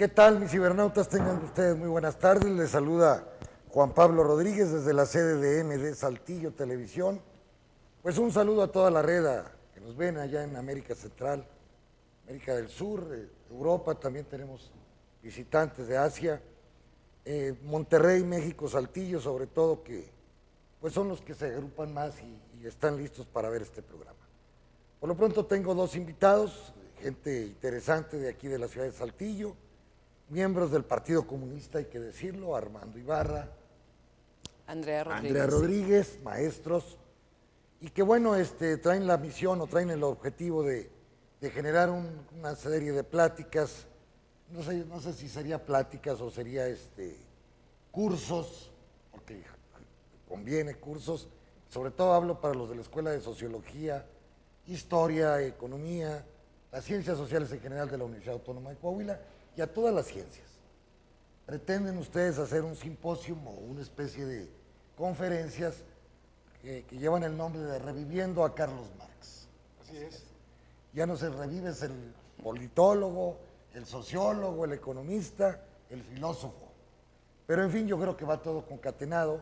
¿Qué tal, mis cibernautas? Tengan ustedes muy buenas tardes. Les saluda Juan Pablo Rodríguez desde la sede de MD Saltillo Televisión. Pues un saludo a toda la red que nos ven allá en América Central, América del Sur, Europa, también tenemos visitantes de Asia, Monterrey, México, Saltillo, sobre todo, que pues son los que se agrupan más y están listos para ver este programa. Por lo pronto tengo dos invitados, gente interesante de aquí de la ciudad de Saltillo, miembros del Partido Comunista, hay que decirlo, Armando Ibarra, Andrea Rodríguez, maestros, y que bueno, traen la misión o traen el objetivo de generar una serie de pláticas, no sé si sería pláticas o sería cursos, porque conviene cursos, sobre todo hablo para los de la Escuela de Sociología, Historia, Economía, las ciencias sociales en general de la Universidad Autónoma de Coahuila y a todas las ciencias. Pretenden ustedes hacer un simposio o una especie de conferencias que llevan el nombre de Reviviendo a Carlos Marx. Así es. Ya no se revive, es el politólogo, el sociólogo, el economista, el filósofo. Pero en fin, yo creo que va todo concatenado.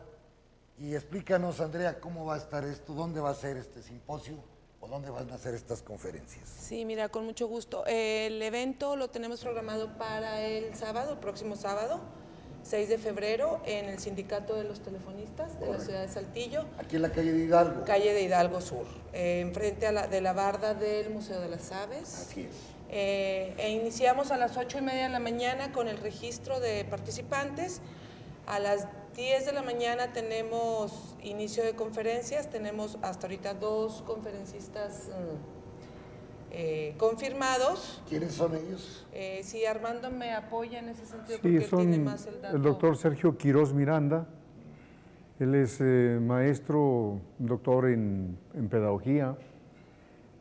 Y explícanos, Andrea, cómo va a estar esto, dónde va a ser este simposio o dónde van a hacer estas conferencias. Sí, mira, con mucho gusto. El evento lo tenemos programado para el sábado, el próximo sábado, 6 de febrero, en el Sindicato de los Telefonistas de la ciudad de Saltillo. Aquí en la calle de Hidalgo. Calle de Hidalgo Sur, enfrente de la barda del Museo de las Aves. Así es. Iniciamos a las 8:30 de la mañana con el registro de participantes. A las 10 de la mañana tenemos inicio de conferencias, tenemos hasta ahorita 2 conferencistas confirmados. ¿Quiénes son ellos? Sí, Armando me apoya en ese sentido Sí, porque él son tiene más el dato. el doctor Sergio Quirós Miranda, él es maestro, doctor en pedagogía,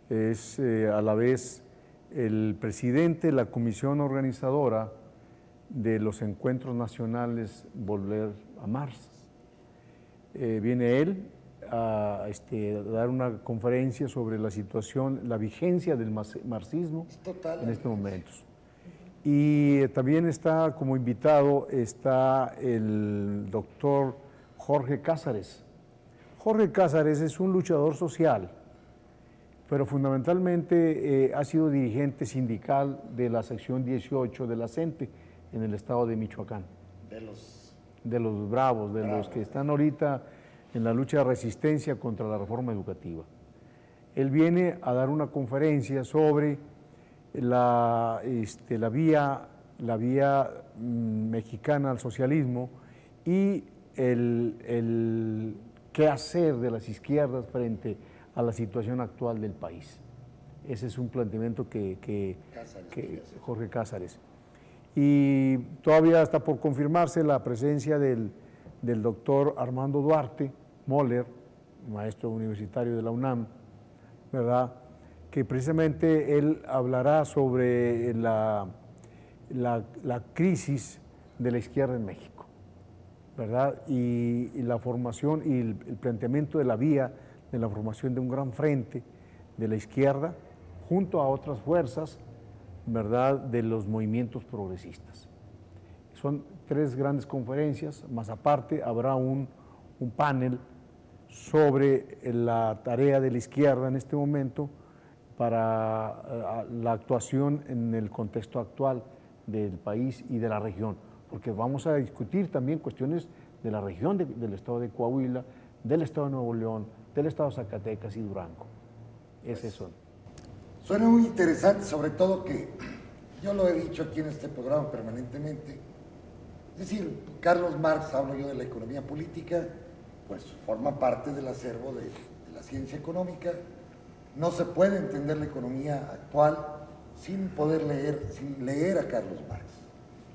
es a la vez el presidente de la comisión organizadora de los encuentros nacionales Volver a Marx. Viene él a dar una conferencia sobre la situación, la vigencia del marxismo en estos momentos. Y también está como invitado el doctor Jorge Cázares. Jorge Cázares es un luchador social, pero fundamentalmente ha sido dirigente sindical de la sección 18 de la CENTE en el estado de Michoacán. De los bravos, los que están ahorita en la lucha de resistencia contra la reforma educativa. Él viene a dar una conferencia sobre la vía mexicana al socialismo y el qué hacer de las izquierdas frente a la situación actual del país. Ese es un planteamiento que Jorge Cázares. Y todavía está por confirmarse la presencia del doctor Armando Duarte Moller, maestro universitario de la UNAM, ¿verdad?, que precisamente él hablará sobre la crisis de la izquierda en México, ¿verdad?, y la formación y el planteamiento de la vía de la formación de un gran frente de la izquierda junto a otras fuerzas, ¿verdad?, de los movimientos progresistas. Son 3 grandes conferencias, más aparte habrá un panel sobre la tarea de la izquierda en este momento para la actuación en el contexto actual del país y de la región, porque vamos a discutir también cuestiones de la región del estado de Coahuila, del estado de Nuevo León, del estado de Zacatecas y Durango. Esos son. Suena muy interesante, sobre todo que yo lo he dicho aquí en este programa permanentemente. Es decir, Carlos Marx, hablo yo de la economía política, pues forma parte del acervo de la ciencia económica. No se puede entender la economía actual sin leer a Carlos Marx.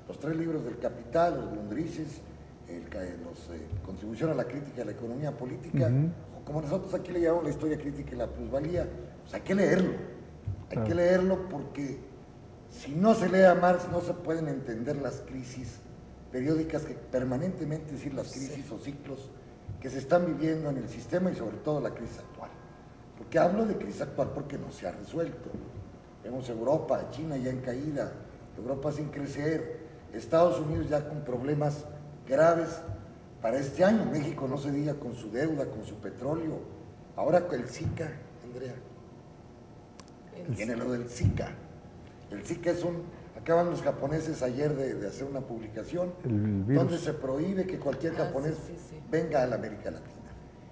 Los 3 libros del Capital, los Grundrisse, Contribución a la crítica de la economía política, o como nosotros aquí le llamamos la historia crítica y la plusvalía, pues hay que leerlo. Hay que leerlo porque si no se lee a Marx no se pueden entender las crisis periódicas que permanentemente, es decir, las crisis o ciclos que se están viviendo en el sistema y sobre todo la crisis actual. Porque hablo de crisis actual porque no se ha resuelto. Vemos Europa, China ya en caída, Europa sin crecer, Estados Unidos ya con problemas graves para este año, México no se diga con su deuda, con su petróleo, ahora con el Zika, Andrea. Viene lo del Zika. El Zika es acaban los japoneses ayer de hacer una publicación donde se prohíbe que cualquier japonés venga a la América Latina.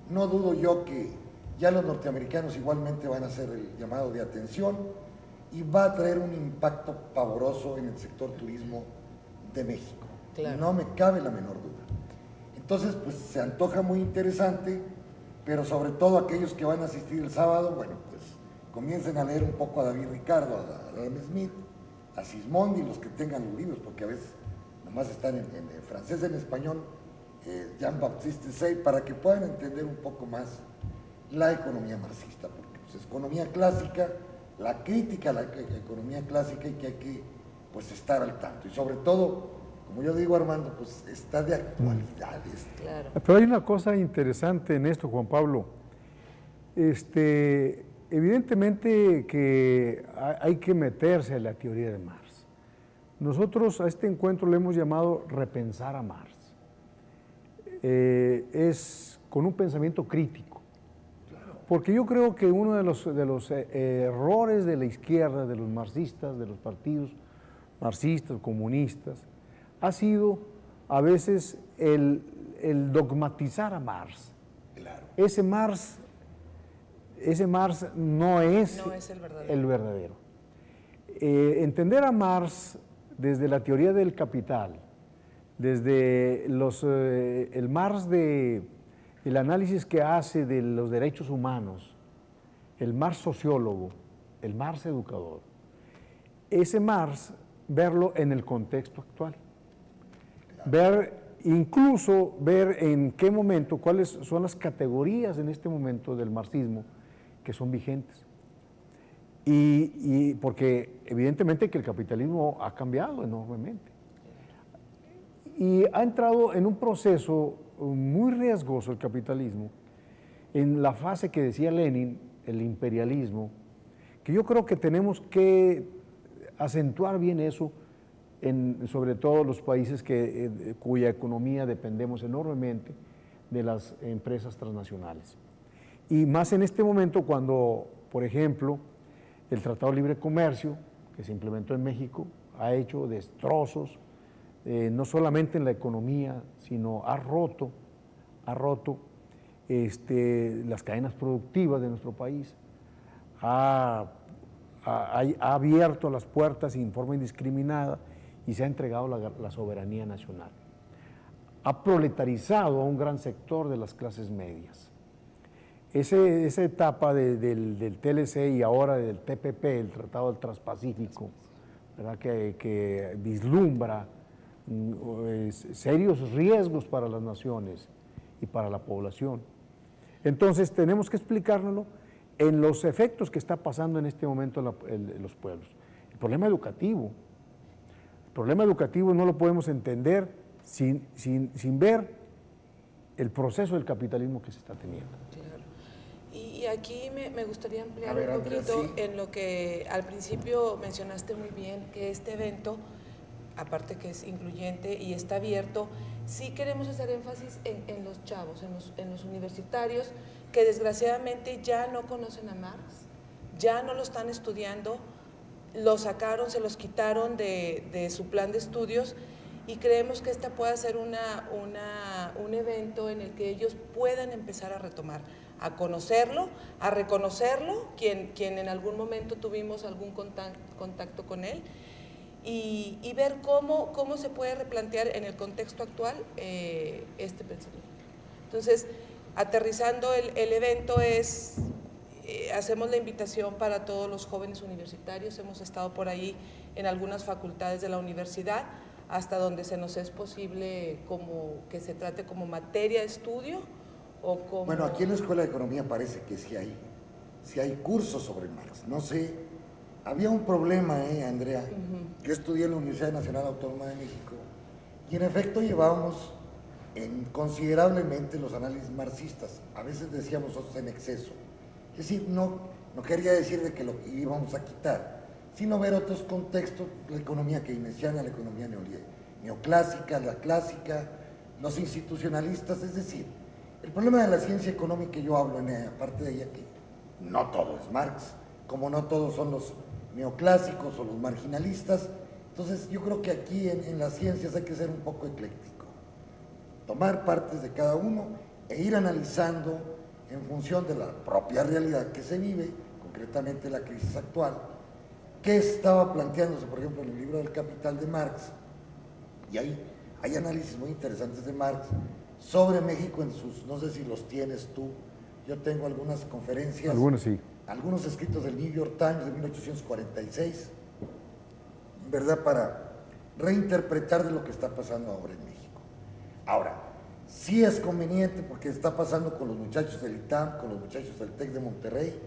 No dudo yo que ya los norteamericanos igualmente van a hacer el llamado de atención y va a traer un impacto pavoroso en el sector turismo de México. Claro. No me cabe la menor duda. Entonces, pues se antoja muy interesante, pero sobre todo aquellos que van a asistir el sábado, bueno, pues comiencen a leer un poco a David Ricardo, a Adam Smith, a Sismondi, los que tengan los libros, porque a veces nomás están en francés, en español, Jean-Baptiste Say, para que puedan entender un poco más la economía marxista, porque pues, es economía clásica, la crítica a la economía clásica y que hay que pues, estar al tanto. Y sobre todo, como yo digo, Armando, pues está de actualidad. Claro. Pero hay una cosa interesante en esto, Juan Pablo. Evidentemente que hay que meterse en la teoría de Marx. Nosotros a este encuentro le hemos llamado repensar a Marx. Es con un pensamiento crítico. Porque yo creo que uno de los errores de la izquierda, de los marxistas, de los partidos marxistas, comunistas, ha sido a veces el dogmatizar a Marx. Claro. Ese Marx no es el verdadero. Entender a Marx desde la teoría del capital, desde el Marx el análisis que hace de los derechos humanos, el Marx sociólogo, el Marx educador, ese Marx, verlo en el contexto actual. Incluso ver en qué momento, cuáles son las categorías en este momento del marxismo que son vigentes. Y porque evidentemente que el capitalismo ha cambiado enormemente. Y ha entrado en un proceso muy riesgoso el capitalismo, en la fase que decía Lenin, el imperialismo, que yo creo que tenemos que acentuar bien eso, sobre todo los países cuya economía dependemos enormemente de las empresas transnacionales. Y más en este momento cuando, por ejemplo, el Tratado de Libre Comercio, que se implementó en México, ha hecho destrozos, no solamente en la economía, sino ha roto las cadenas productivas de nuestro país, ha abierto las puertas en forma indiscriminada y se ha entregado la soberanía nacional. Ha proletarizado a un gran sector de las clases medias. Esa etapa del TLC y ahora del TPP, el Tratado del Transpacífico, ¿verdad? Que vislumbra serios riesgos para las naciones y para la población. Entonces tenemos que explicárnoslo en los efectos que está pasando en este momento en los pueblos. El problema educativo no lo podemos entender sin ver el proceso del capitalismo que se está teniendo. Claro. Y aquí me gustaría ampliar un poquito, Andrés, sí, en lo que al principio mencionaste muy bien, que este evento, aparte que es incluyente y está abierto, sí queremos hacer énfasis en los chavos, en los universitarios, que desgraciadamente ya no conocen a Marx, ya no lo están estudiando, lo sacaron, se los quitaron de su plan de estudios, y creemos que esta puede ser un evento en el que ellos puedan empezar a retomar, a conocerlo, a reconocerlo, quien en algún momento tuvimos algún contacto con él, y ver cómo se puede replantear en el contexto actual este pensamiento. Entonces, aterrizando el evento hacemos la invitación para todos los jóvenes universitarios, hemos estado por ahí en algunas facultades de la universidad, hasta donde se nos es posible como que se trate como materia de estudio o como... Bueno, aquí en la Escuela de Economía parece que sí hay cursos sobre Marx. No sé, había un problema, Andrea. Yo estudié en la Universidad Nacional Autónoma de México y en efecto llevábamos considerablemente los análisis marxistas. A veces decíamos nosotros en exceso. Es decir, no quería decir de que lo íbamos a quitar, sino ver otros contextos, la economía keynesiana, la economía neoclásica, la clásica, los institucionalistas, es decir, el problema de la ciencia económica que yo hablo, aparte de ella, que no todo es Marx, como no todos son los neoclásicos o los marginalistas. Entonces yo creo que aquí en las ciencias hay que ser un poco ecléctico, tomar partes de cada uno e ir analizando en función de la propia realidad que se vive, concretamente la crisis actual, que estaba planteándose, por ejemplo, en el libro del Capital de Marx, y hay análisis muy interesantes de Marx sobre México en sus, no sé si los tienes tú, yo tengo algunas conferencias, Algunos sí. algunos escritos del New York Times de 1846, ¿verdad?, para reinterpretar de lo que está pasando ahora en México. Ahora, sí es conveniente porque está pasando con los muchachos del ITAM, con los muchachos del TEC de Monterrey,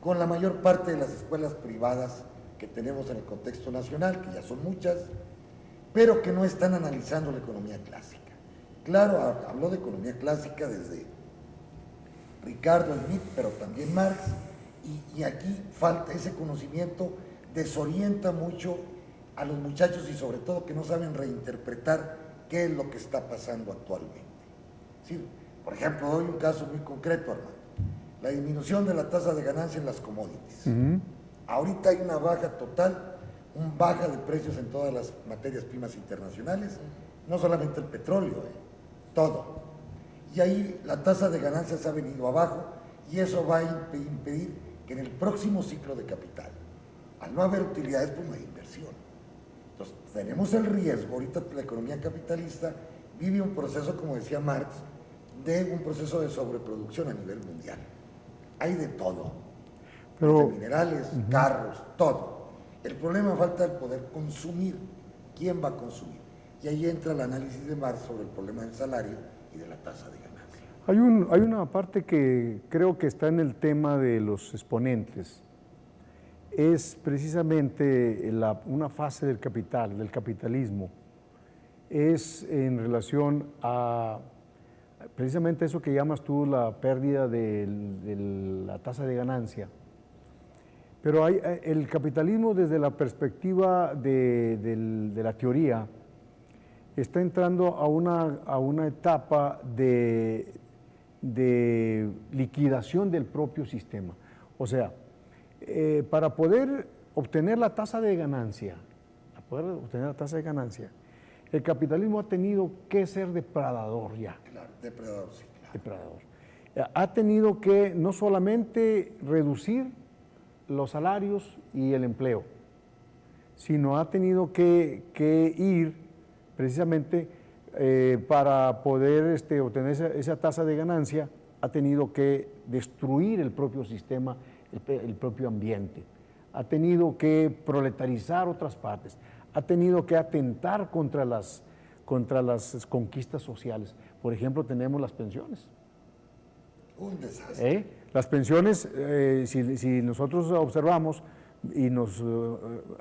con la mayor parte de las escuelas privadas que tenemos en el contexto nacional, que ya son muchas, pero que no están analizando la economía clásica. Claro, habló de economía clásica desde Ricardo Smith, pero también Marx, y aquí falta ese conocimiento, desorienta mucho a los muchachos y sobre todo que no saben reinterpretar qué es lo que está pasando actualmente. Sí, por ejemplo, doy un caso muy concreto, Armando, la disminución de la tasa de ganancia en las commodities. Ahorita hay una baja total, un baja de precios en todas las materias primas internacionales, no solamente el petróleo, todo. Y ahí la tasa de ganancias ha venido abajo y eso va a impedir que en el próximo ciclo de capital, al no haber utilidades, pues no hay inversión. Entonces, tenemos el riesgo, ahorita la economía capitalista vive un proceso, como decía Marx, de un proceso de sobreproducción a nivel mundial. Hay de todo, de minerales, carros, todo. El problema falta el poder consumir. ¿Quién va a consumir? Y ahí entra el análisis de Marx sobre el problema del salario y de la tasa de ganancia. Hay una parte que creo que está en el tema de los exponentes. Es precisamente una fase del capital, del capitalismo. Es en relación a precisamente eso que llamas tú la pérdida de la tasa de ganancia. Pero el capitalismo desde la perspectiva de la teoría está entrando a una etapa de liquidación del propio sistema. O sea, para poder obtener la tasa de ganancia, el capitalismo ha tenido que ser depredador ya. Claro, depredador, sí. Claro. Depredador. Ha tenido que no solamente reducir los salarios y el empleo, sino ha tenido que ir precisamente para poder obtener esa tasa de ganancia, ha tenido que destruir el propio sistema, el propio ambiente, ha tenido que proletarizar otras partes, ha tenido que atentar contra las conquistas sociales. Por ejemplo, tenemos las pensiones. Un desastre. Las pensiones, si nosotros observamos y nos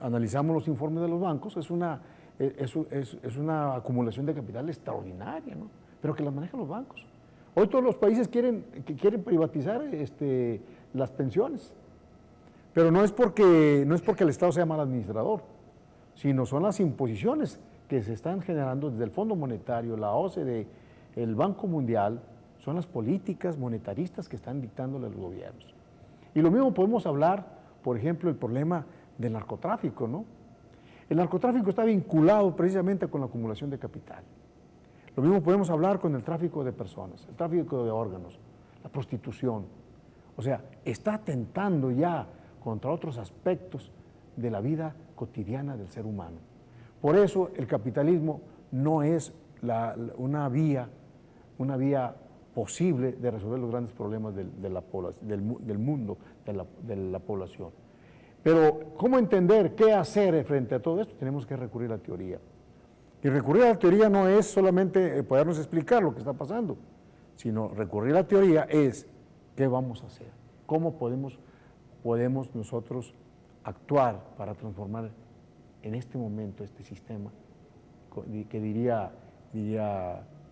analizamos los informes de los bancos, es una acumulación de capital extraordinaria, ¿no? Pero que las manejan los bancos. Hoy todos los países quieren privatizar las pensiones, pero no es porque el Estado sea mal administrador, sino son las imposiciones que se están generando desde el Fondo Monetario, la OCDE, el Banco Mundial, son las políticas monetaristas que están dictándole a los gobiernos. Y lo mismo podemos hablar, por ejemplo, el problema del narcotráfico, ¿no? El narcotráfico está vinculado precisamente con la acumulación de capital. Lo mismo podemos hablar con el tráfico de personas, el tráfico de órganos, la prostitución. O sea, está atentando ya contra otros aspectos de la vida cotidiana del ser humano. Por eso el capitalismo no es una vía posible de resolver los grandes problemas del mundo, de la población. Pero, ¿cómo entender qué hacer frente a todo esto? Tenemos que recurrir a la teoría. Y recurrir a la teoría no es solamente podernos explicar lo que está pasando, sino recurrir a la teoría es qué vamos a hacer, cómo podemos nosotros actuar para transformar en este momento este sistema, que diría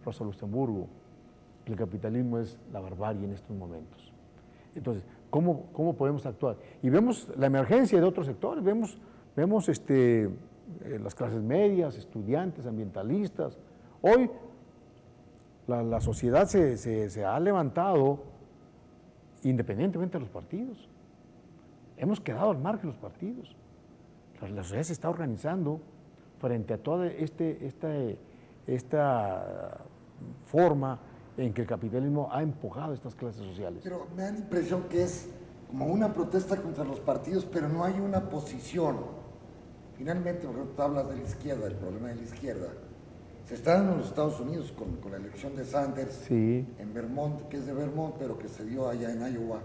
Rosa Luxemburgo, que el capitalismo es la barbarie en estos momentos. Entonces, ¿cómo podemos actuar? Y vemos la emergencia de otros sectores, vemos vemos las clases medias, estudiantes, ambientalistas. Hoy la sociedad se ha levantado independientemente de los partidos. Hemos quedado al margen de los partidos. La sociedad se está organizando frente a toda esta forma en que el capitalismo ha empujado a estas clases sociales. Pero me da la impresión que es como una protesta contra los partidos, pero no hay una posición. Finalmente, por ejemplo, tú hablas de la izquierda, el problema de la izquierda. Se está dando en los Estados Unidos con la elección de Sanders Sí. en Vermont, que es de Vermont, pero que se dio allá en Iowa.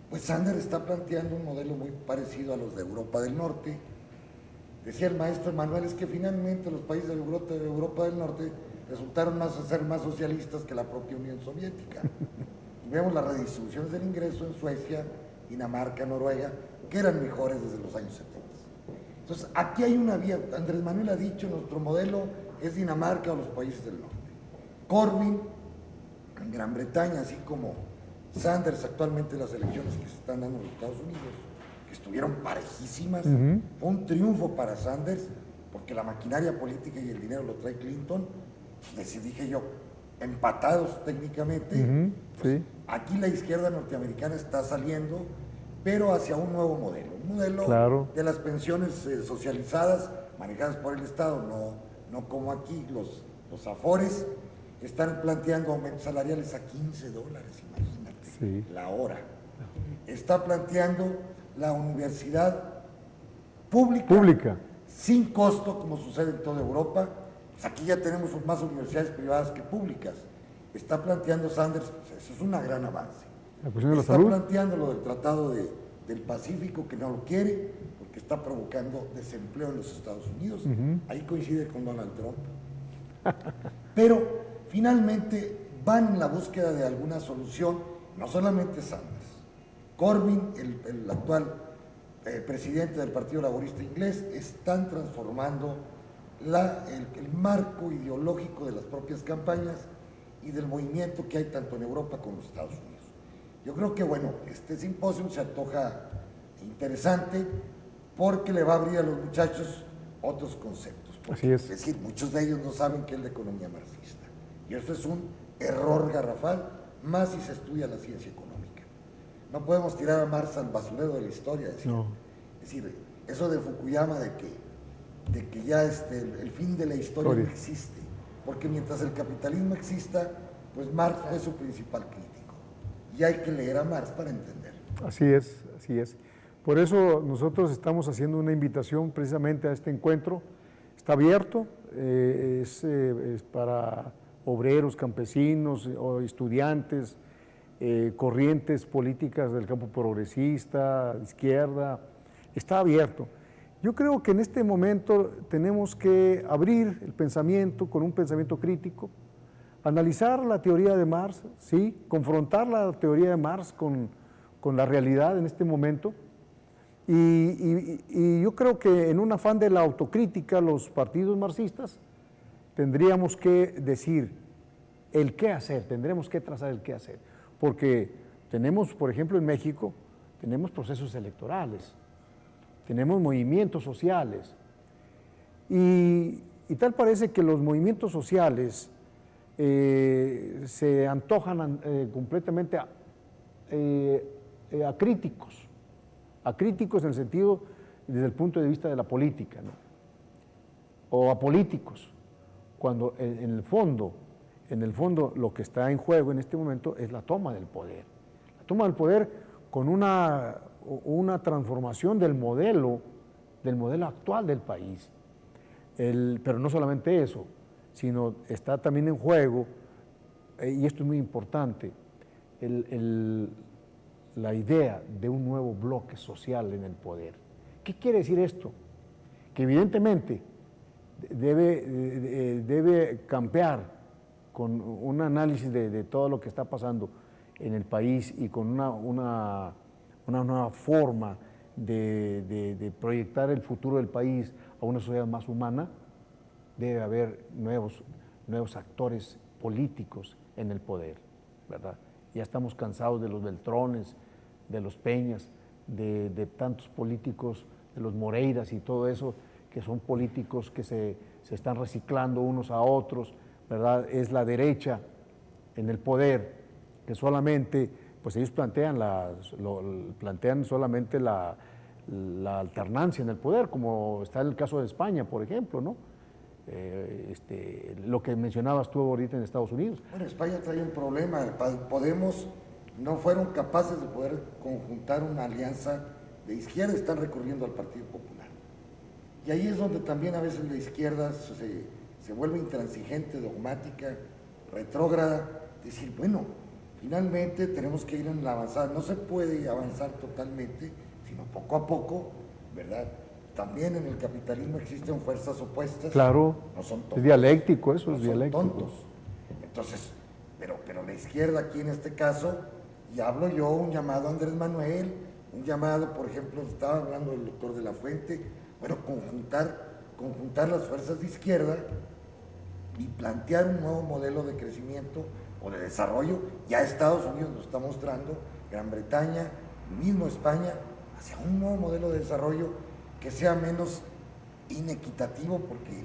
Pues Sanders está planteando un modelo muy parecido a los de Europa del Norte. Decía el maestro Manuel, es que finalmente los países de Europa del Norte resultaron ser más socialistas que la propia Unión Soviética. Y vemos las redistribuciones del ingreso en Suecia, Dinamarca, Noruega, que eran mejores desde los años 70. Entonces, aquí hay una vía. Andrés Manuel ha dicho, nuestro modelo es Dinamarca o los países del norte. Corbyn, en Gran Bretaña, así como Sanders actualmente en las elecciones que se están dando en los Estados Unidos, que estuvieron parejísimas, fue un triunfo para Sanders, porque la maquinaria política y el dinero lo trae Clinton, pues dije yo, empatados técnicamente. Sí. Aquí la izquierda norteamericana está saliendo, pero hacia un nuevo modelo, un modelo Claro. de las pensiones socializadas, manejadas por el Estado, no como aquí los afores, están planteando aumentos salariales a $15, imagínate, Sí. la hora. Está planteando la universidad pública, sin costo, como sucede en toda Europa. Pues aquí ya tenemos más universidades privadas que públicas. Está planteando Sanders, pues eso es un gran avance. La cuestión de la Está salud. planteando lo del Tratado del Pacífico, que no lo quiere, porque está provocando desempleo en los Estados Unidos. Ahí coincide con Donald Trump. Pero finalmente van en la búsqueda de alguna solución, no solamente Sanders. Corbyn, el actual presidente del Partido Laborista Inglés, están transformando el marco ideológico de las propias campañas y del movimiento que hay tanto en Europa como en los Estados Unidos. Yo creo que, bueno, este simposio se antoja interesante porque le va a abrir a los muchachos otros conceptos. Así es. Es decir, muchos de ellos no saben qué es la economía marxista. Y eso es un error garrafal, más si se estudia la ciencia económica. No podemos tirar a Marx al basurero de la historia. No. Es decir, eso de Fukuyama de que ya el fin de la historia no existe. Porque mientras el capitalismo exista, pues Marx fue su principal crítico. Y hay que leer a Marx para entender. Así es, así es. Por eso nosotros estamos haciendo una invitación precisamente a este encuentro. Está abierto, es para obreros, campesinos, o estudiantes, corrientes políticas del campo progresista, izquierda. Está abierto. Yo creo que en este momento tenemos que abrir el pensamiento con un pensamiento crítico, analizar la teoría de Marx, ¿sí? Confrontar la teoría de Marx con la realidad en este momento. Y yo creo que en un afán de la autocrítica, los partidos marxistas tendríamos que decir el qué hacer, tendremos que trazar el qué hacer. Porque tenemos, por ejemplo, en México, tenemos procesos electorales, tenemos movimientos sociales, y tal parece que los movimientos sociales se antojan completamente acríticos en el sentido, desde el punto de vista de la política, ¿no? O apolíticos, cuando en el fondo lo que está en juego en este momento es la toma del poder. La toma del poder con una transformación del modelo actual del país. Pero no solamente eso, sino está también en juego, y esto es muy importante, la idea de un nuevo bloque social en el poder. ¿Qué quiere decir esto? Que evidentemente debe campear con un análisis de todo lo que está pasando en el país y con una nueva forma de proyectar el futuro del país a una sociedad más humana. Debe haber nuevos actores políticos en el poder, ¿verdad? Ya estamos cansados de los Beltrones, de los Peñas, de tantos políticos los Moreiras y todo eso, que son políticos que se están reciclando unos a otros, ¿verdad? Es la derecha en el poder, que solamente, pues ellos plantean solamente la alternancia en el poder, como está en el caso de España, por ejemplo, ¿no? Lo que mencionabas tú ahorita en Estados Unidos. Bueno, España trae un problema. Podemos no fueron capaces de poder conjuntar una alianza de izquierda, están recurriendo al Partido Popular. Y ahí es donde también a veces la izquierda se vuelve intransigente, dogmática, retrógrada, decir, bueno, finalmente tenemos que ir en la avanzada. No se puede avanzar totalmente, sino poco a poco, ¿verdad? También en el capitalismo existen fuerzas opuestas. Claro, no son tontos, es dialéctico, eso no es son dialéctico. Tontos. Entonces, pero la izquierda aquí en este caso, y hablo yo, un llamado a Andrés Manuel, un llamado, por ejemplo, estaba hablando del doctor de la Fuente, bueno, conjuntar las fuerzas de izquierda y plantear un nuevo modelo de crecimiento o de desarrollo. Ya Estados Unidos nos está mostrando, Gran Bretaña, mismo España, hacia un nuevo modelo de desarrollo que sea menos inequitativo, porque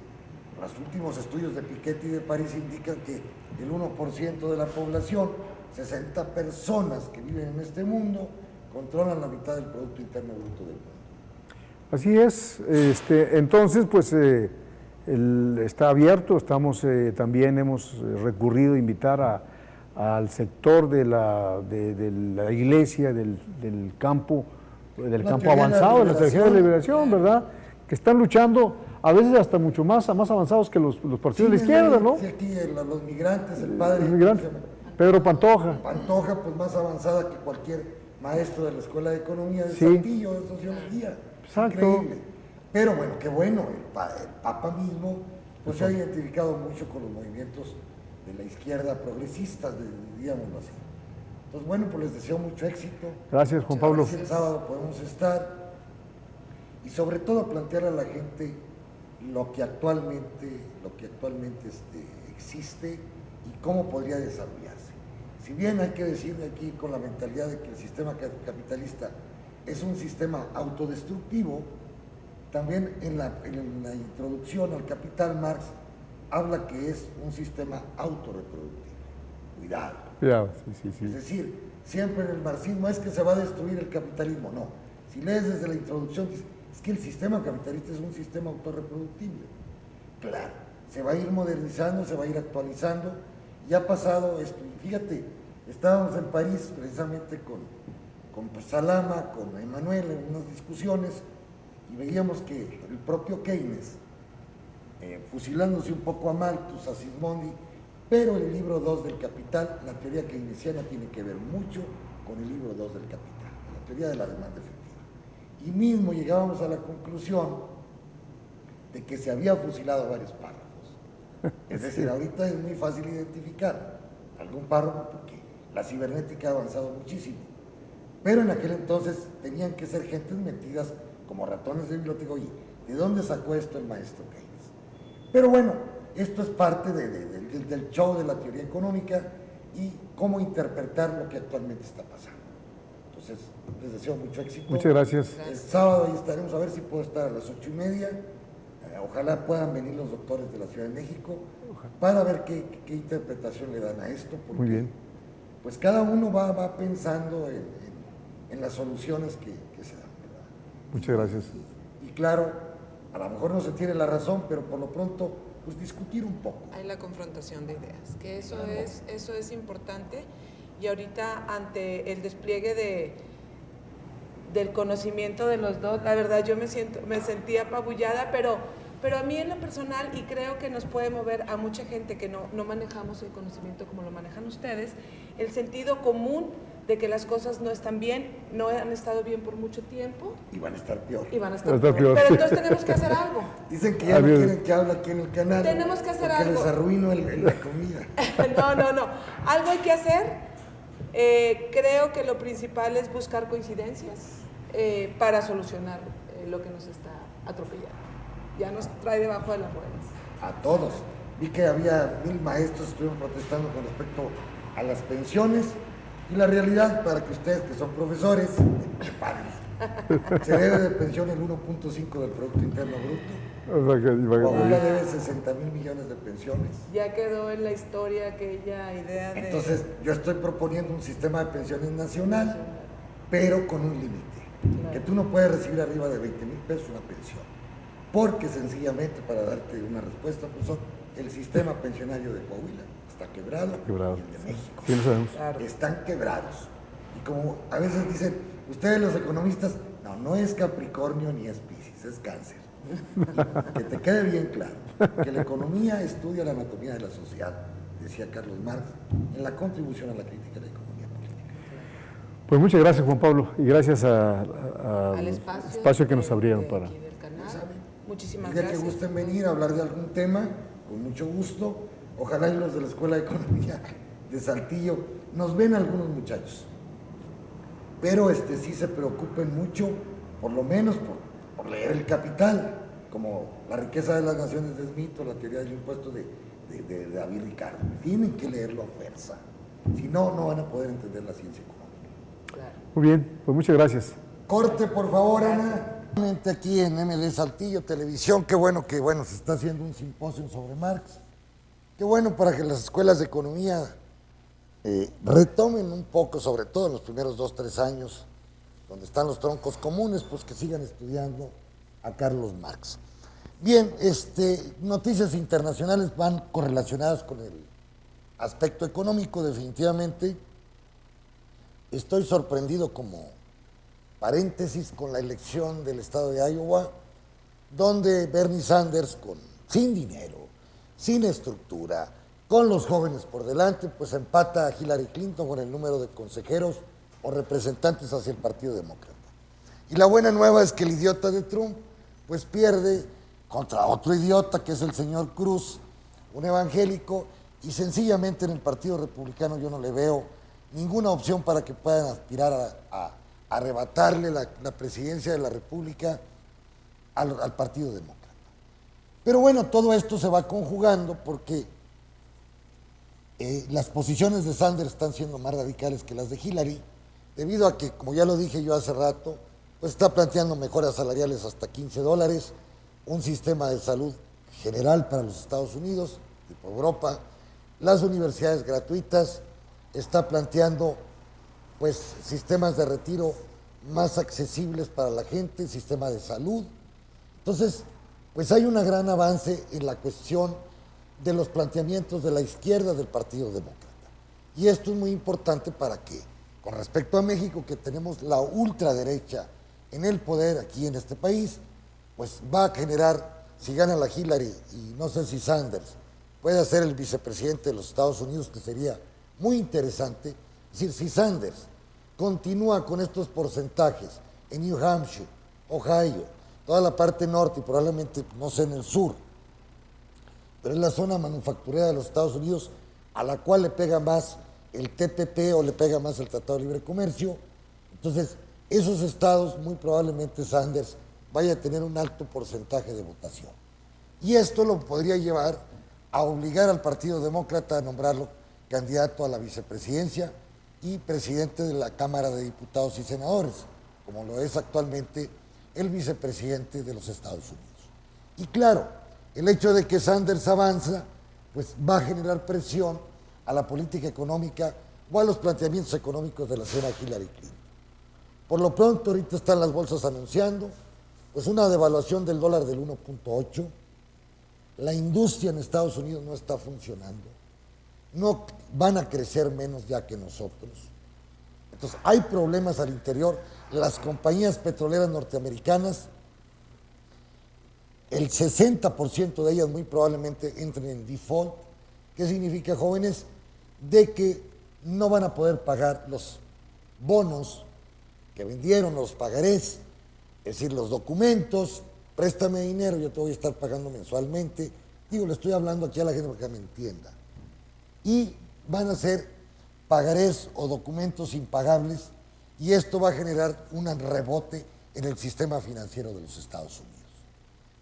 los últimos estudios de Piketty de París indican que el 1% de la población, 60 personas que viven en este mundo, controlan la mitad del Producto Interno Bruto del mundo. Así es, entonces pues está abierto, también hemos recurrido a invitar al sector de la iglesia, del campo avanzado, de la teología de liberación, ¿verdad? Que están luchando a veces hasta mucho más avanzados que los partidos de la izquierda, ¿no? Sí, aquí los migrantes, el padre. Los migrantes. Pedro Pantoja. Pantoja, pues más avanzada que cualquier maestro de la Escuela de Economía de Saltillo, de Sociología. Exacto. Increíble. Pero bueno, qué bueno, el Papa mismo pues se ha identificado mucho con los movimientos de la izquierda progresistas, digámoslo así. Entonces, bueno, pues les deseo mucho éxito. Gracias, Juan Pablo. El sábado podemos estar y sobre todo plantear a la gente lo que actualmente existe y cómo podría desarrollarse. Si bien hay que decir aquí con la mentalidad de que el sistema capitalista es un sistema autodestructivo, también en la introducción al Capital Marx habla que es un sistema autorreproductivo. Cuidado. Sí. Es decir, siempre en el marxismo es que se va a destruir el capitalismo. No. Si lees desde la introducción, es que el sistema capitalista es un sistema autorreproductible. Claro, se va a ir modernizando, se va a ir actualizando. Ya ha pasado esto. Y fíjate, estábamos en París precisamente con Salama, con Emmanuel en unas discusiones y veíamos que el propio Keynes, fusilándose un poco a Malthus, a Sismondi, pero el libro 2 del Capital, la teoría keynesiana tiene que ver mucho con el libro 2 del Capital, la teoría de la demanda efectiva. Y mismo llegábamos a la conclusión de que se había fusilado varios párrafos. Es decir, ahorita es muy fácil identificar algún párrafo porque la cibernética ha avanzado muchísimo. Pero en aquel entonces tenían que ser gentes metidas como ratones de biblioteca. Oye, ¿de dónde sacó esto el maestro Keynes? Pero bueno, esto es parte del show de la teoría económica y cómo interpretar lo que actualmente está pasando. Entonces, les deseo mucho éxito. Muchas gracias. El sábado ahí estaremos, a ver si puedo estar a las 8:30. Ojalá puedan venir los doctores de la Ciudad de México para ver qué interpretación le dan a esto. Porque, muy bien. Pues cada uno va pensando en las soluciones que se dan, ¿verdad? Muchas gracias. Y claro, a lo mejor no se tiene la razón, pero por lo pronto, pues discutir un poco. Hay la confrontación de ideas, que eso es importante. Y ahorita ante el despliegue del conocimiento de los dos, la verdad yo me sentí apabullada, pero a mí en lo personal, y creo que nos puede mover a mucha gente que no manejamos el conocimiento como lo manejan ustedes, el sentido común de que las cosas no están bien, no han estado bien por mucho tiempo. Y van a estar peor. Y van a estar peor. Pero entonces tenemos que hacer algo. Dicen que ya no quieren que hable aquí en el canal. Tenemos que hacer porque algo. les arruino la comida. No. Algo hay que hacer. Creo que lo principal es buscar coincidencias para solucionar lo que nos está atropellando. Ya nos trae debajo de las ruedas. A todos. Vi que había 1000 maestros que estuvieron protestando con respecto a las pensiones y la realidad, para que ustedes que son profesores, prepárense. Se debe de pensión el 1.5 del Producto Interno Bruto. O sea, que Coahuila debe 60,000 millones de pensiones. Ya quedó en la historia aquella idea de... Entonces, yo estoy proponiendo un sistema de pensiones nacional, pero con un límite. Claro. Que tú no puedes recibir arriba de 20,000 pesos una pensión. Porque sencillamente, para darte una respuesta, pues el sistema pensionario de Coahuila está quebrado, Quebrado. y el de México. Sí, lo sabemos. Claro. Están quebrados. Y como a veces dicen, ustedes los economistas, no es Capricornio ni es Piscis, es Cáncer. Y que te quede bien claro, que la economía estudia la anatomía de la sociedad, decía Carlos Marx, en la contribución a la crítica de la economía política. Pues muchas gracias, Juan Pablo, y gracias Al al espacio, espacio que nos abrieron de para... aquí del canal. ¿Saben? Muchísimas El día gracias. que gusten venir a hablar de algún tema, con mucho gusto. Ojalá y los de la Escuela de Economía de Saltillo nos ven algunos muchachos. Pero sí se preocupen mucho, por lo menos por leer El Capital, como La riqueza de las naciones de Smith o La teoría del impuesto de David Ricardo. Tienen que leerlo a fuerza. Si no, no van a poder entender la ciencia económica. Claro. Muy bien, pues muchas gracias. Corte, por favor, Ana. Aquí en MD Saltillo Televisión, qué bueno que se está haciendo un simposio sobre Marx. Qué bueno para que las escuelas de economía retomen un poco, sobre todo en los primeros 2, 3 años, donde están los troncos comunes, pues que sigan estudiando a Carlos Marx. Bien, noticias internacionales van correlacionadas con el aspecto económico, definitivamente. Estoy sorprendido como paréntesis con la elección del estado de Iowa, donde Bernie Sanders, sin dinero, sin estructura, con los jóvenes por delante, pues empata a Hillary Clinton con el número de consejeros o representantes hacia el Partido Demócrata. Y la buena nueva es que el idiota de Trump, pues pierde contra otro idiota, que es el señor Cruz, un evangélico, y sencillamente en el Partido Republicano yo no le veo ninguna opción para que puedan aspirar a arrebatarle la presidencia de la República al Partido Demócrata. Pero bueno, todo esto se va conjugando porque las posiciones de Sanders están siendo más radicales que las de Hillary, debido a que, como ya lo dije yo hace rato, pues está planteando mejoras salariales hasta $15, un sistema de salud general para los Estados Unidos, tipo Europa, las universidades gratuitas, está planteando pues sistemas de retiro más accesibles para la gente, sistema de salud. Entonces, pues hay un gran avance en la cuestión de los planteamientos de la izquierda del Partido Demócrata. Y esto es muy importante para que, con respecto a México, que tenemos la ultraderecha en el poder aquí en este país, pues va a generar, si gana la Hillary y no sé si Sanders puede ser el vicepresidente de los Estados Unidos, que sería muy interesante. Es decir, si Sanders continúa con estos porcentajes en New Hampshire, Ohio, toda la parte norte y probablemente, no sé, en el sur, pero es la zona manufacturera de los Estados Unidos a la cual le pega más el TPP o le pega más el Tratado de Libre Comercio. Entonces, esos estados, muy probablemente Sanders vaya a tener un alto porcentaje de votación. Y esto lo podría llevar a obligar al Partido Demócrata a nombrarlo candidato a la vicepresidencia y presidente de la Cámara de Diputados y Senadores, como lo es actualmente el vicepresidente de los Estados Unidos. Y claro, el hecho de que Sanders avanza, pues va a generar presión a la política económica o a los planteamientos económicos de la señora Hillary Clinton. Por lo pronto, ahorita están las bolsas anunciando pues una devaluación del dólar del 1.8, la industria en Estados Unidos no está funcionando, no van a crecer menos ya que nosotros. Entonces, hay problemas al interior. Las compañías petroleras norteamericanas, el 60% de ellas muy probablemente entren en default. ¿Qué significa, jóvenes? De que no van a poder pagar los bonos que vendieron, los pagarés, es decir, los documentos, préstame dinero, yo te voy a estar pagando mensualmente. Digo, le estoy hablando aquí a la gente para que me entienda. Y van a ser pagarés o documentos impagables, y esto va a generar un rebote en el sistema financiero de los Estados Unidos.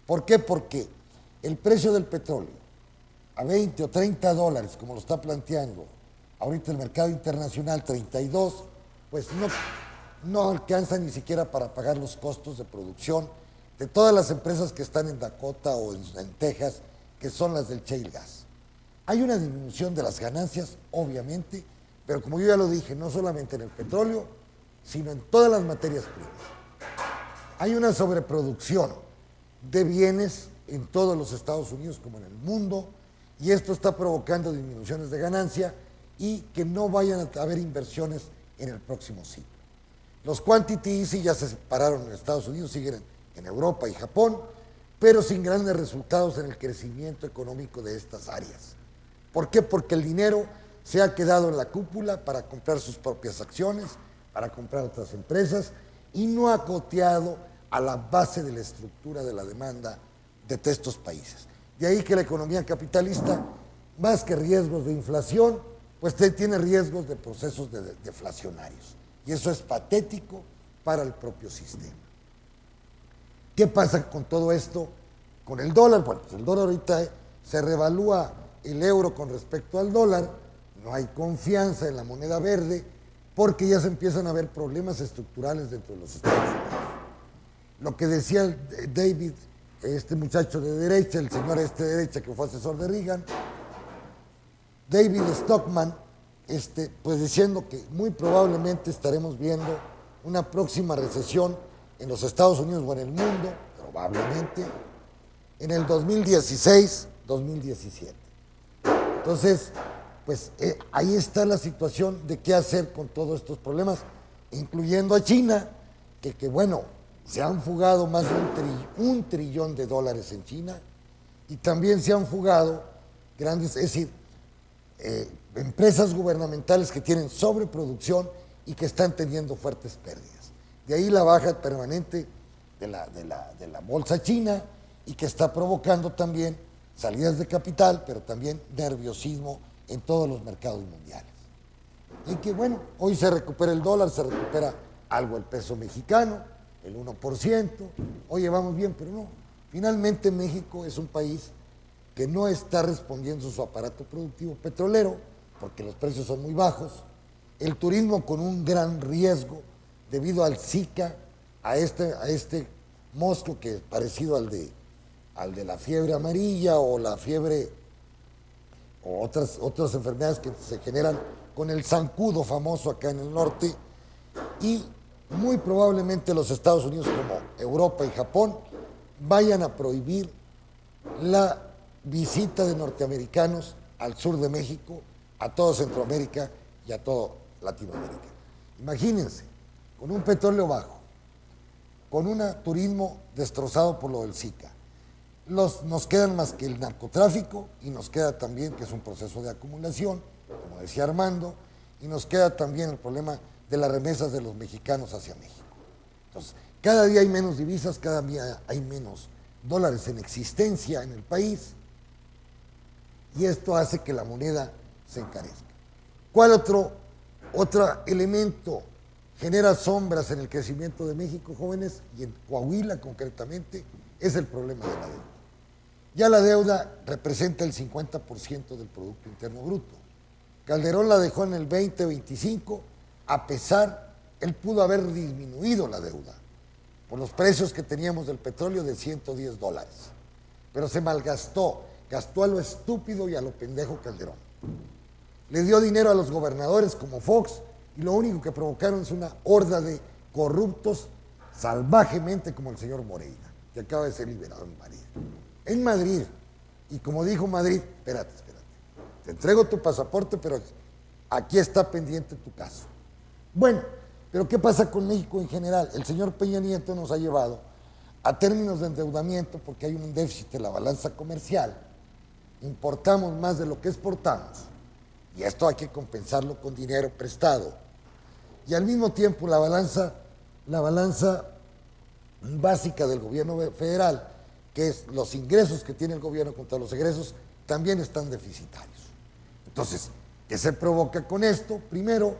¿Por qué? Porque el precio del petróleo a 20 o 30 dólares, como lo está planteando ahorita el mercado internacional, 32, pues no alcanza ni siquiera para pagar los costos de producción de todas las empresas que están en Dakota o en Texas, que son las del shale gas. Hay una disminución de las ganancias, obviamente, pero como yo ya lo dije, no solamente en el petróleo, sino en todas las materias primas. Hay una sobreproducción de bienes en todos los Estados Unidos como en el mundo, y esto está provocando disminuciones de ganancia y que no vayan a haber inversiones en el próximo ciclo. Los quantity easy ya se separaron en Estados Unidos, siguen en Europa y Japón, pero sin grandes resultados en el crecimiento económico de estas áreas. ¿Por qué? Porque el dinero se ha quedado en la cúpula para comprar sus propias acciones, para comprar otras empresas, y no ha coteado a la base de la estructura de la demanda de estos países. De ahí que la economía capitalista, más que riesgos de inflación, pues tiene riesgos de procesos deflacionarios. Y eso es patético para el propio sistema. ¿Qué pasa con todo esto? Con el dólar, bueno, pues el dólar ahorita se revalúa el euro con respecto al dólar, no hay confianza en la moneda verde, porque ya se empiezan a ver problemas estructurales dentro de los Estados Unidos. Lo que decía David, este muchacho de derecha, el señor de derecha que fue asesor de Reagan, David Stockman, pues diciendo que muy probablemente estaremos viendo una próxima recesión en los Estados Unidos o en el mundo, probablemente, en el 2016-2017. Entonces, pues ahí está la situación de qué hacer con todos estos problemas, incluyendo a China, que bueno, se han fugado más de un trillón de dólares en China, y también se han fugado grandes, es decir, empresas gubernamentales que tienen sobreproducción y que están teniendo fuertes pérdidas. De ahí la baja permanente de la bolsa china, y que está provocando también salidas de capital, pero también nerviosismo en todos los mercados mundiales. Y que bueno, hoy se recupera el dólar, se recupera algo el peso mexicano, el 1%, oye, vamos bien, pero no. Finalmente México es un país que no está respondiendo a su aparato productivo petrolero, porque los precios son muy bajos, el turismo con un gran riesgo debido al Zika, a este mosco que es parecido al de la fiebre amarilla o la fiebre o otras enfermedades que se generan con el zancudo famoso acá en el norte, y muy probablemente los Estados Unidos, como Europa y Japón, vayan a prohibir la visita de norteamericanos al sur de México, a toda Centroamérica y a toda Latinoamérica. Imagínense, con un petróleo bajo, con un turismo destrozado por lo del Zika, nos quedan más que el narcotráfico, y nos queda también, que es un proceso de acumulación, como decía Armando, y nos queda también el problema de las remesas de los mexicanos hacia México. Entonces, cada día hay menos divisas, cada día hay menos dólares en existencia en el país, y esto hace que la moneda se encarezca. ¿Cuál otro elemento genera sombras en el crecimiento de México, jóvenes? Y en Coahuila concretamente, es el problema de la deuda. Ya la deuda representa el 50% del Producto Interno Bruto. Calderón la dejó en el 20-25, a pesar, él pudo haber disminuido la deuda por los precios que teníamos del petróleo de $110, pero se malgastó, gastó a lo estúpido y a lo pendejo Calderón. Le dio dinero a los gobernadores como Fox, y lo único que provocaron es una horda de corruptos salvajemente como el señor Moreira, que acaba de ser liberado en Madrid. En Madrid, y como dijo Madrid, espérate, te entrego tu pasaporte, pero aquí está pendiente tu caso. Bueno, pero ¿qué pasa con México en general? El señor Peña Nieto nos ha llevado a términos de endeudamiento, porque hay un déficit en la balanza comercial, importamos más de lo que exportamos, y esto hay que compensarlo con dinero prestado, y al mismo tiempo la balanza básica del gobierno federal, que es los ingresos que tiene el gobierno contra los egresos, también están deficitarios. Entonces, ¿qué se provoca con esto? Primero,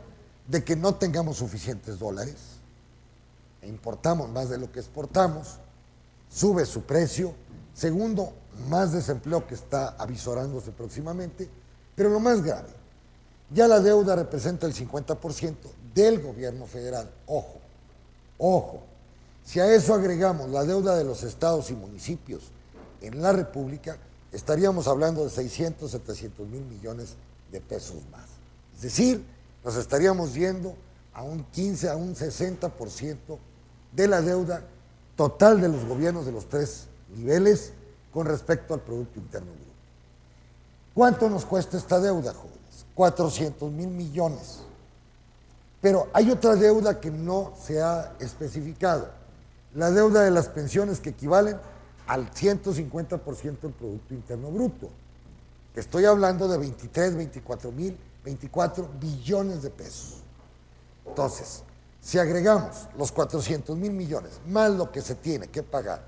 de que no tengamos suficientes dólares, e importamos más de lo que exportamos, sube su precio. Segundo, más desempleo que está avisorándose próximamente, pero lo más grave, ya la deuda representa el 50% del gobierno federal. Ojo, Ojo, si a eso agregamos la deuda de los estados y municipios en la República, estaríamos hablando de 600, 700 mil millones de pesos más. Es decir, nos estaríamos yendo a un 15, a un 60% de la deuda total de los gobiernos de los tres niveles con respecto al Producto Interno Bruto. ¿Cuánto nos cuesta esta deuda, jóvenes? 400 mil millones. Pero hay otra deuda que no se ha especificado, la deuda de las pensiones que equivalen al 150% del Producto Interno Bruto. Estoy hablando de 24 billones de pesos. Entonces, si agregamos los 400 mil millones más lo que se tiene que pagar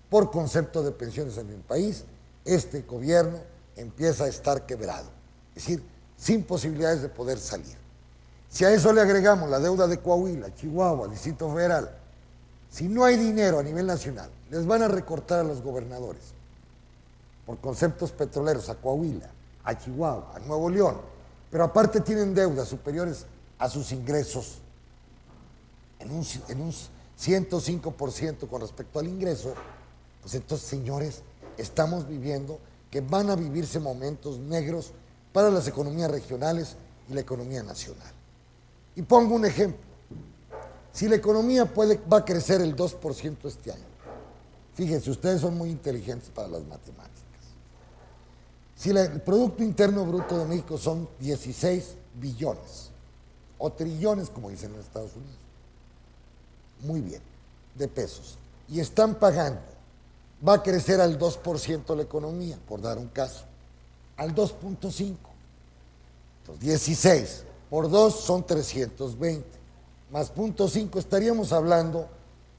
por concepto de pensiones en el país, este gobierno empieza a estar quebrado, es decir, sin posibilidades de poder salir. Si a eso le agregamos la deuda de Coahuila, Chihuahua, Distrito Federal, si no hay dinero a nivel nacional, les van a recortar a los gobernadores por conceptos petroleros a Coahuila, a Chihuahua, a Nuevo León, pero aparte tienen deudas superiores a sus ingresos en un 105% con respecto al ingreso, pues entonces, señores, estamos viviendo que van a vivirse momentos negros para las economías regionales y la economía nacional. Y pongo un ejemplo. Si la economía va a crecer el 2% este año, fíjense, ustedes son muy inteligentes para las matemáticas. Si el Producto Interno Bruto de México son 16 billones, o trillones, como dicen en Estados Unidos, muy bien, de pesos, y están pagando, va a crecer al 2% la economía, por dar un caso, al 2.5. Entonces, 16 por 2 son 320, más 0.5, estaríamos hablando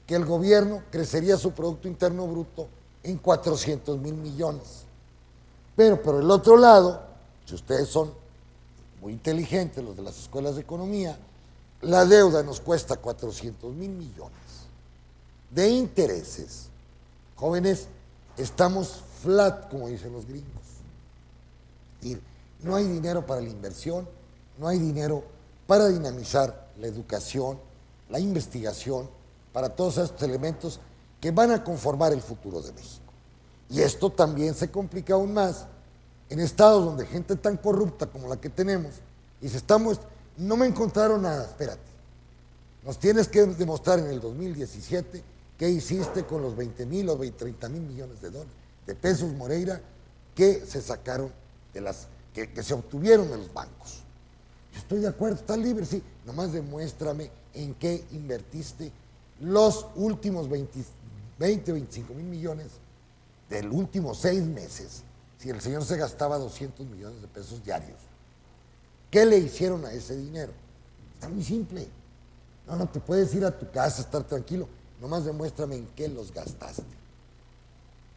que el gobierno crecería su Producto Interno Bruto en 400 mil millones. Pero por el otro lado, si ustedes son muy inteligentes, los de las escuelas de economía, la deuda nos cuesta 400 mil millones de intereses. Jóvenes, estamos flat, como dicen los gringos. Es decir, no hay dinero para la inversión, no hay dinero para dinamizar la educación, la investigación, para todos estos elementos que van a conformar el futuro de México. Y esto también se complica aún más en estados donde gente tan corrupta como la que tenemos, y si no me encontraron nada, espérate, nos tienes que demostrar en el 2017 qué hiciste con los 20 mil o 30 mil millones de pesos, Moreira, que se sacaron que se obtuvieron de los bancos. Yo estoy de acuerdo, estás libre, sí, nomás demuéstrame en qué invertiste los últimos 25 mil millones del último 6 meses, si el señor se gastaba 200 millones de pesos diarios. ¿Qué le hicieron a ese dinero? Está muy simple. No te puedes ir a tu casa, estar tranquilo, nomás demuéstrame en qué los gastaste.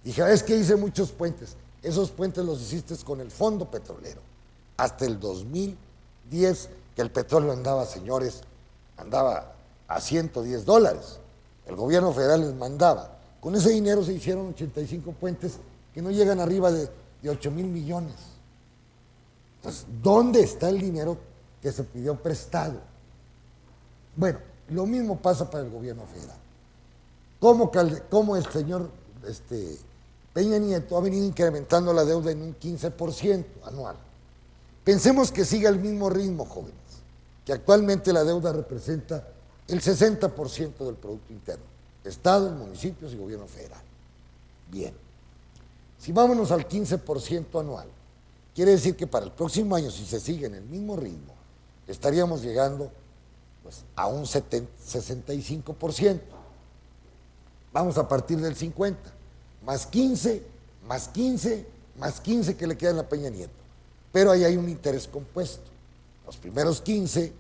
Dije, es que hice muchos puentes. Esos puentes los hiciste con el fondo petrolero. Hasta el 2010, que el petróleo andaba, señores, andaba a $110. El gobierno federal les mandaba. Con ese dinero se hicieron 85 puentes que no llegan arriba de 8 mil millones. Entonces, ¿dónde está el dinero que se pidió prestado? Bueno, lo mismo pasa para el gobierno federal. ¿Cómo el señor Peña Nieto ha venido incrementando la deuda en un 15% anual? Pensemos que siga el mismo ritmo, jóvenes, que actualmente la deuda representa el 60% del Producto Interno, estados, municipios y gobierno federal. Bien, si vámonos al 15% anual, quiere decir que para el próximo año, si se sigue en el mismo ritmo, estaríamos llegando pues, a un 65%. Vamos a partir del 50%, más 15, más 15, más 15 que le quedan a Peña Nieto. Pero ahí hay un interés compuesto. Los primeros 15,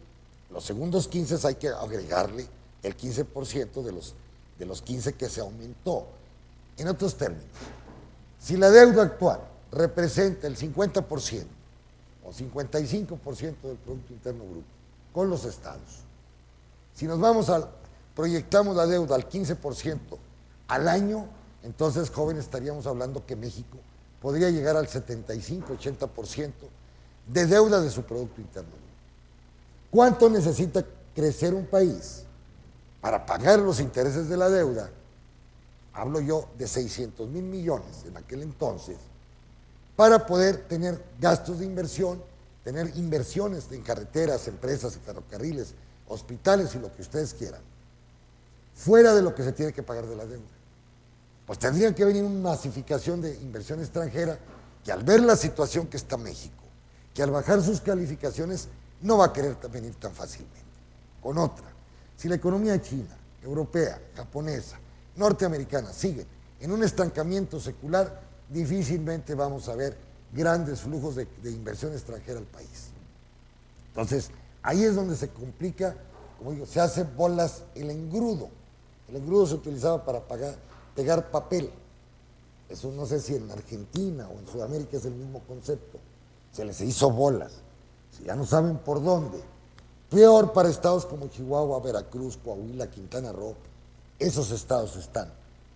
los segundos 15 hay que agregarle el 15% de los 15 que se aumentó. En otros términos, si la deuda actual representa el 50% o 55% del Producto Interno Bruto con los estados, si nos proyectamos la deuda al 15% al año, entonces, jóvenes, estaríamos hablando que México podría llegar al 75-80% de deuda de su Producto Interno Bruto. ¿Cuánto necesita crecer un país para pagar los intereses de la deuda, hablo yo de 600 mil millones en aquel entonces, para poder tener gastos de inversión, tener inversiones en carreteras, empresas, ferrocarriles, hospitales y lo que ustedes quieran, fuera de lo que se tiene que pagar de la deuda. Pues tendría que venir una masificación de inversión extranjera que al ver la situación que está México, que al bajar sus calificaciones no va a querer venir tan fácilmente. Con otra, si la economía china, europea, japonesa, norteamericana sigue en un estancamiento secular, difícilmente vamos a ver grandes flujos de inversión extranjera al país. Entonces, ahí es donde se complica, como digo, se hace bolas el engrudo. El engrudo se utilizaba para pegar papel. Eso no sé si en Argentina o en Sudamérica es el mismo concepto. Se les hizo bolas. Si ya no saben por dónde. Peor para estados como Chihuahua, Veracruz, Coahuila, Quintana Roo. Esos estados están,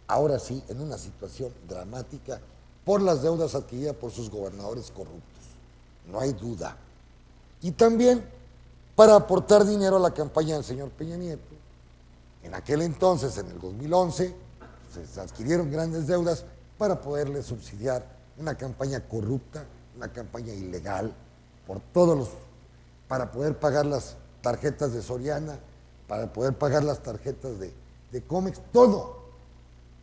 ahora sí, en una situación dramática por las deudas adquiridas por sus gobernadores corruptos. No hay duda. Y también para aportar dinero a la campaña del señor Peña Nieto. En aquel entonces, en el 2011, se adquirieron grandes deudas para poderle subsidiar una campaña corrupta, una campaña ilegal, para poder pagar las tarjetas de Soriana, para poder pagar las tarjetas de Comex,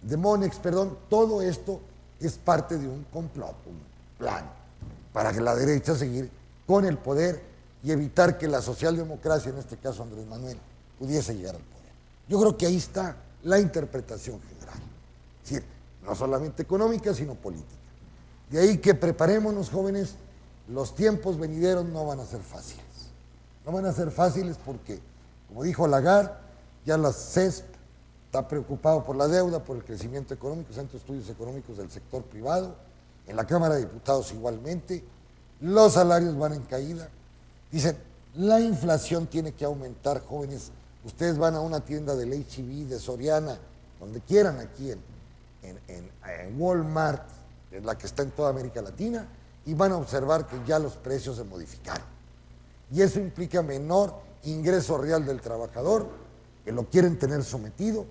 de Monex, todo esto es parte de un complot, un plan, para que la derecha seguir con el poder y evitar que la socialdemocracia, en este caso Andrés Manuel, pudiese llegar al poder. Yo creo que ahí está la interpretación general, es decir, no solamente económica, sino política. De ahí que preparémonos, jóvenes, los tiempos venideros no van a ser fáciles. No van a ser fáciles porque, como dijo Lagarde, ya la CESP está preocupado por la deuda, por el crecimiento económico, Centro de Estudios Económicos del sector privado, en la Cámara de Diputados igualmente, los salarios van en caída. Dicen, la inflación tiene que aumentar, jóvenes. Ustedes van a una tienda del H-E-B, de Soriana, donde quieran, aquí en Walmart, en la que está en toda América Latina, y van a observar que ya los precios se modificaron. Y eso implica menor ingreso real del trabajador, que lo quieren tener sometido,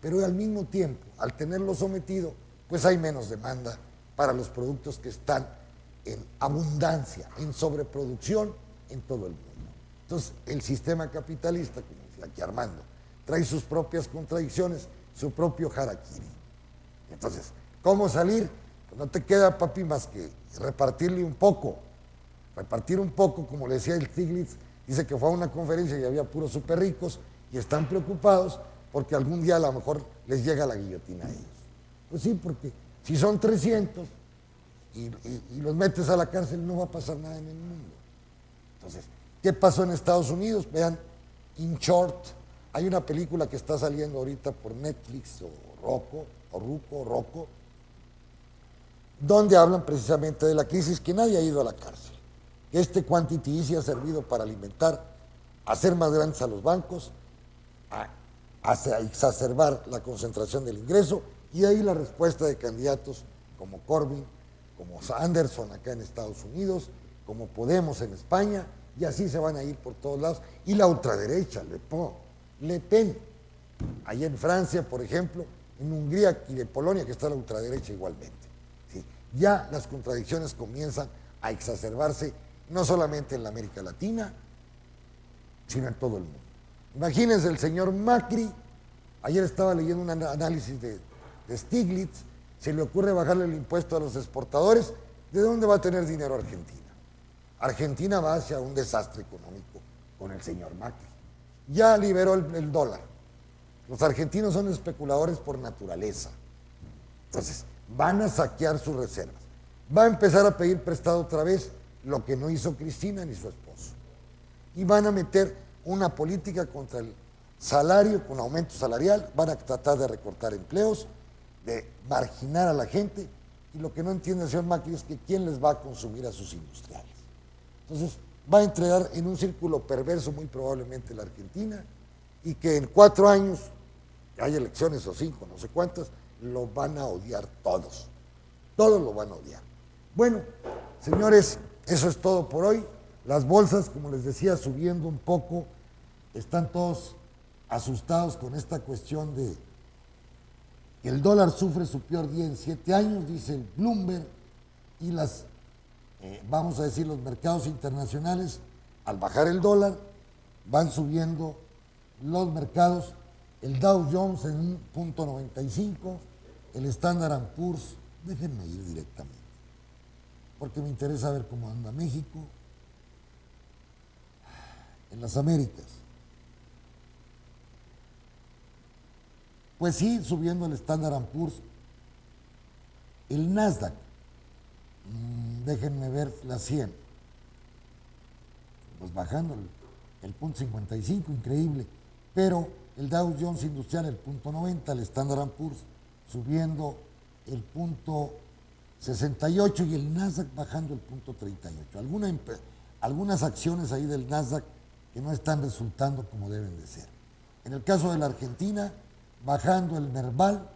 pero al mismo tiempo, al tenerlo sometido, pues hay menos demanda para los productos que están en abundancia, en sobreproducción en todo el mundo. Entonces, el sistema capitalista, como decía aquí Armando, trae sus propias contradicciones, su propio harakiri. Entonces, ¿cómo salir? Pues no te queda, papi, más que repartirle un poco. Repartir un poco, como le decía el Stiglitz, dice que fue a una conferencia y había puros súper ricos y están preocupados porque algún día a lo mejor les llega la guillotina a ellos. Pues sí, porque si son 300 y los metes a la cárcel no va a pasar nada en el mundo. Entonces, ¿qué pasó en Estados Unidos? Vean, In Short, hay una película que está saliendo ahorita por Netflix o Roku, donde hablan precisamente de la crisis, que nadie ha ido a la cárcel. Este quantity easy ha servido para alimentar, hacer más grandes a los bancos, a exacerbar la concentración del ingreso, y ahí la respuesta de candidatos como Corbyn, como Anderson acá en Estados Unidos, como Podemos en España, y así se van a ir por todos lados. Y la ultraderecha, Le Pen, allá en Francia, por ejemplo, en Hungría y de Polonia, que está la ultraderecha igualmente. ¿Sí? Ya las contradicciones comienzan a exacerbarse, no solamente en la América Latina, sino en todo el mundo. Imagínense el señor Macri, ayer estaba leyendo un análisis de Stiglitz, se le ocurre bajarle el impuesto a los exportadores, ¿de dónde va a tener dinero Argentina? Argentina va hacia un desastre económico con el señor Macri. Ya liberó el dólar. Los argentinos son especuladores por naturaleza. Entonces, van a saquear sus reservas. Va a empezar a pedir prestado otra vez lo que no hizo Cristina ni su esposo. Y van a meter una política contra el salario, con aumento salarial, van a tratar de recortar empleos, de marginar a la gente, y lo que no entiende el señor Macri es que quién les va a consumir a sus industriales. Entonces, va a entregar en un círculo perverso muy probablemente la Argentina, y que en 4 años, que hay elecciones o 5, no sé cuántas, lo van a odiar todos. Todos lo van a odiar. Bueno, señores, eso es todo por hoy. Las bolsas, como les decía, subiendo un poco, están todos asustados con esta cuestión de que el dólar sufre su peor día en 7 años, dice el Bloomberg, y vamos a decir, los mercados internacionales, al bajar el dólar, van subiendo los mercados, el Dow Jones en 1.95, el Standard & Poor's, déjenme ir directamente, porque me interesa ver cómo anda México en las Américas. Pues sí, subiendo el Standard & Poor's, el Nasdaq, déjenme ver la 100, pues bajando el 0.55, increíble, pero el Dow Jones Industrial el 0.90, el Standard & Poor's subiendo el 0.68 y el Nasdaq bajando el 0.38. Algunas acciones ahí del Nasdaq que no están resultando como deben de ser. En el caso de la Argentina, bajando el Merval,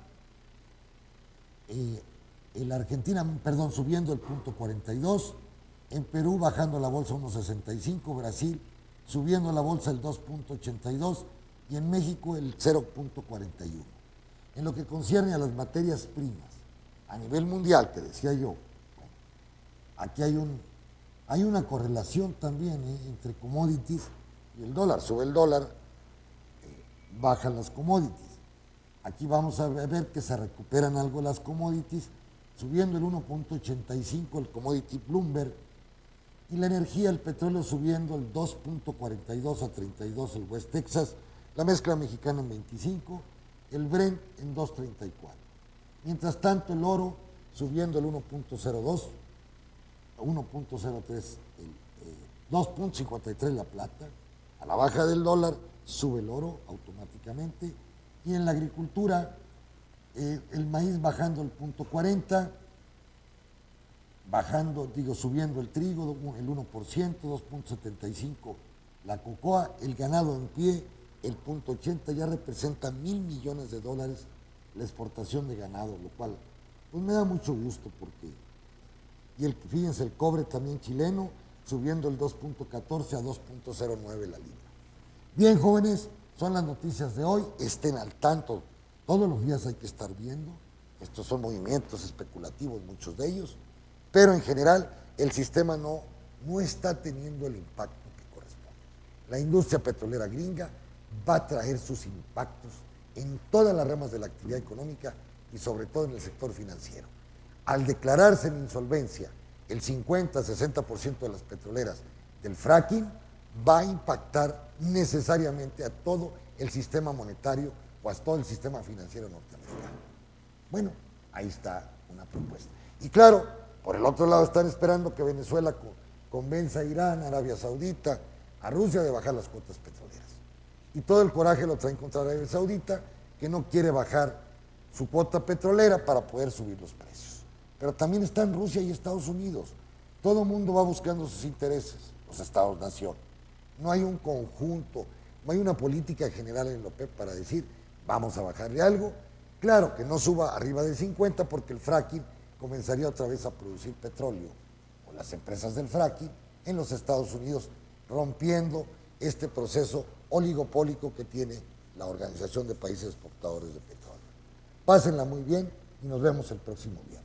subiendo el 0.42, en Perú bajando la bolsa 1.65, Brasil subiendo la bolsa el 2.82 y en México el 0.41. En lo que concierne a las materias primas, a nivel mundial, que decía yo, bueno, aquí hay una correlación también entre commodities y el dólar. Sube el dólar, bajan las commodities. Aquí vamos a ver que se recuperan algo las commodities, subiendo el 1.85 el commodity Bloomberg, y la energía, el petróleo subiendo el 2.42 a 32 el West Texas, la mezcla mexicana en 25, el Brent en 2.34. Mientras tanto el oro subiendo el 1.02, 1.03, 2.53 la plata. A la baja del dólar sube el oro automáticamente. Y en la agricultura, el maíz bajando el 0.40, subiendo el trigo el 1%, 2.75 la cocoa, el ganado en pie, el 0.80, ya representa $1,000 millones la exportación de ganado, lo cual pues me da mucho gusto porque, fíjense, el cobre también chileno, subiendo el 2.14 a 2.09 la libra. Bien, jóvenes, son las noticias de hoy, estén al tanto, todos los días hay que estar viendo, estos son movimientos especulativos, muchos de ellos, pero en general el sistema no está teniendo el impacto que corresponde. La industria petrolera gringa va a traer sus impactos en todas las ramas de la actividad económica y sobre todo en el sector financiero. Al declararse en insolvencia el 50-60% de las petroleras del fracking, va a impactar necesariamente a todo el sistema monetario o a todo el sistema financiero norteamericano. Bueno, ahí está una propuesta. Y claro, por el otro lado están esperando que Venezuela convenza a Irán, a Arabia Saudita, a Rusia de bajar las cuotas petroleras. Y todo el coraje lo traen contra Arabia Saudita, que no quiere bajar su cuota petrolera para poder subir los precios. Pero también están Rusia y Estados Unidos. Todo el mundo va buscando sus intereses, los Estados-nación. No hay un conjunto, no hay una política general en la OPEP para decir, vamos a bajarle algo. Claro que no suba arriba de 50 porque el fracking comenzaría otra vez a producir petróleo, o las empresas del fracking, en los Estados Unidos, rompiendo este proceso oligopólico que tiene la Organización de Países Exportadores de Petróleo. Pásenla muy bien y nos vemos el próximo viernes.